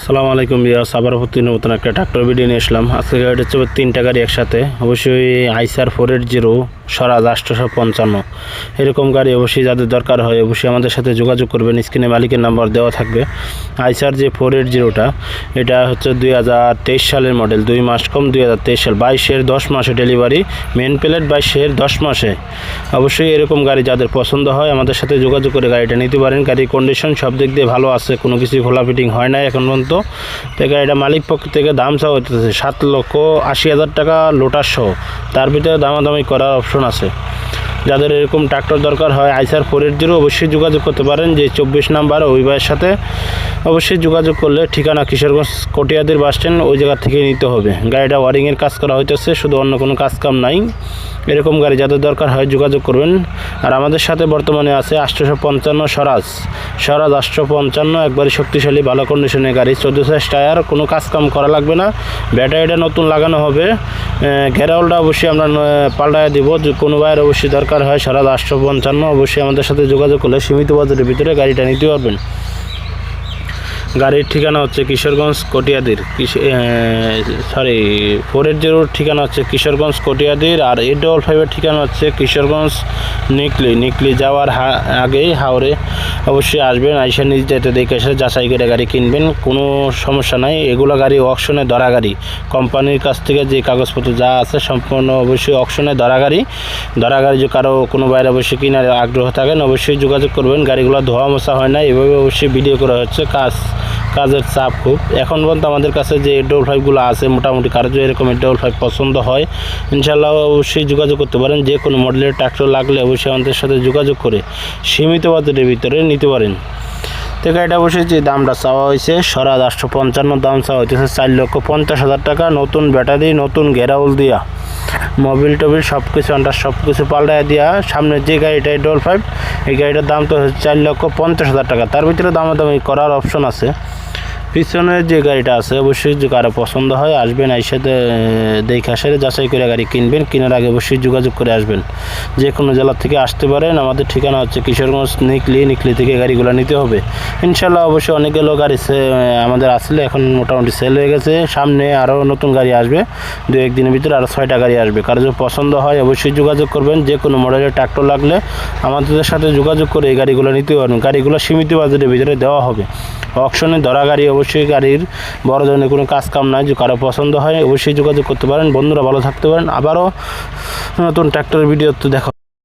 আসসালামু আলাইকুম বিয়াস, আবার নতুন একটা ট্রাক্টর ভিডিও নিয়ে আসলাম। আজকে গাড়িটা হচ্ছে তিনটা গাড়ি একসাথে, অবশ্যই আইসার 480 স্বরাজ 855 এরকম গাড়ি অবশ্যই যাদের দরকার হয় অবশ্যই আমাদের সাথে যোগাযোগ করবেন। স্ক্রিনে মালিকের নাম্বার দেওয়া থাকবে। আইসার যে 480টা এটা হচ্ছে 2023 সালের মডেল, 2 মাস কম 2023 সাল, 22-এর 10 মাসে ডেলিভারি, মেন প্লেট 22-এর 10 মাসে। অবশ্যই এরকম গাড়ি যাদের পছন্দ হয় আমাদের সাথে যোগাযোগ করে গাড়িটা নিতে পারেন। গাড়ির কন্ডিশন সব দিক দিয়ে ভালো আছে, কোনো কিছু খোলা ফিটিং হয় না এখন পর্যন্ত। তো গাড়িটা মালিক পক্ষ থেকে দাম চাওয়া হইতেছে 7,80,000 টাকা লোটার সহ, তার ভিতরে দামাদামি করার অপশন আছে। যাদের এরকম ট্রাক্টর দরকার হয় আইসার 480 অবশ্যই যোগাযোগ করতে পারেন। যে 24 নাম্বার ওই ভাইয়ের সাথে অবশ্যই যোগাযোগ করলে ঠিকানা কিশোরগঞ্জ কটিয়াদির বাস স্ট্যান্ড, ওই জায়গা থেকে নিতে হবে। গাড়িটা ওয়ারিংয়ের কাজ করা হইতেছে, শুধু অন্য কোনো কাজ কাম নাই। এরকম গাড়ি যাদের দরকার হয় যোগাযোগ করবেন। আর আমাদের সাথে বর্তমানে আছে 855 স্বরাজ 855, একবারই শক্তিশালী ভালো কন্ডিশনের গাড়ি, 14 টায়ার, কোনো কাজ কাম করা লাগবে না। ব্যাটারিটা নতুন লাগানো হবে, ঘেরাওলটা অবশ্যই আমরা পাল্টায় দিব। কোনো ভাইয়ের অবশ্যই দরকার হয় স্বরাজ 855 অবশ্যই আমাদের সাথে যোগাযোগ করলে সীমিত বাজেটের ভিতরে গাড়িটা নিতে পারবেন। গাড়ির ঠিকানা হচ্ছে কিশোরগঞ্জ কটিয়াদির, 480 ঠিকানা হচ্ছে কিশোরগঞ্জ কটিয়াদির। আর 855-এর ঠিকানা হচ্ছে কিশোরগঞ্জ নিকলি যাওয়ার আগেই হাওড়ে। অবশ্যই আসবেন, আইসা নিজ যেতে দেখে এসে যাচাই করে গাড়ি কিনবেন, কোনো সমস্যা নাই। এগুলো গাড়ি অকশনে ধরা গাড়ি, কোম্পানির কাছ থেকে যে কাগজপত্র যা আছে সম্পূর্ণ অবশ্যই অকশনে ধরা গাড়ি। যে কারো কোনো বাইরে অবশ্যই কেনার আগ্রহ থাকেন অবশ্যই যোগাযোগ করবেন। গাড়িগুলো ধোয়া মোছা হয় না, এভাবে অবশ্যই ভিডিও করা হচ্ছে। কাজের চাপ খুব। এখন পর্যন্ত আমাদের কাছে যে 855গুলো আছে মোটামুটি কারো যদি এরকম 855 পছন্দ হয় ইনশাল্লাহ অবশ্যই যোগাযোগ করতে পারেন। যে কোনো মডেলের ট্রাক্টর লাগলে অবশ্যই আমাদের সাথে যোগাযোগ করে সীমিত বাজেটের ভিতরে নিতে পারেন। তো গাড়িটা অবশ্যই যে দামটা চাওয়া হয়েছে স্বরাজ 855, দাম চাওয়া হইতেছে 4,50,000 টাকা। নতুন ব্যাটারি, নতুন ঘেরাউল দিয়া, মোবিল টোবিল সব কিছু আন্ডার সব কিছু পাল্টায় দিয়া। সামনে যে গাড়িটা 855 এই গাড়িটার দাম তো হচ্ছে 4,50,000 টাকা, তার ভিতরে দামাদামি করার অপশন আছে। পিছনের যে গাড়িটা আছে অবশ্যই যে কারো পছন্দ হয় আসবেন, সাথে দেখে আসে যাচাই করে গাড়ি কিনবেন। কেনার আগে অবশ্যই যোগাযোগ করে আসবেন। যে কোনো জেলা থেকে আসতে পারেন। আমাদের ঠিকানা হচ্ছে কিশোরগঞ্জ নিকলি থেকে গাড়িগুলো নিতে হবে ইনশাল্লাহ। অবশ্যই অনেকগুলো গাড়ি আমাদের আসলে এখন মোটামুটি সেল হয়ে গেছে, সামনে আরও নতুন গাড়ি আসবে, 2-1 দিনের ভিতরে আরও 6টা গাড়ি আসবে। কারো যদি পছন্দ হয় অবশ্যই যোগাযোগ করবেন। যে কোনো মডেলের ট্রাক্টর লাগলে আমাদের সাথে যোগাযোগ করে এই গাড়িগুলো নিতে পারবেন। গাড়িগুলো সীমিত বাজেটের ভিতরে দেওয়া হবে, অকশনে ধরা গাড়ি। অবশ্যই গাড়ির বড় ধরনের কোনো কাজ কাম নাই, যে কারো পছন্দ হয় অবশ্যই যোগাযোগ করতে পারেন। বন্ধুরা ভালো থাকতে পারেন, আবারও নতুন ট্রাক্টরের ভিডিও তো দেখা।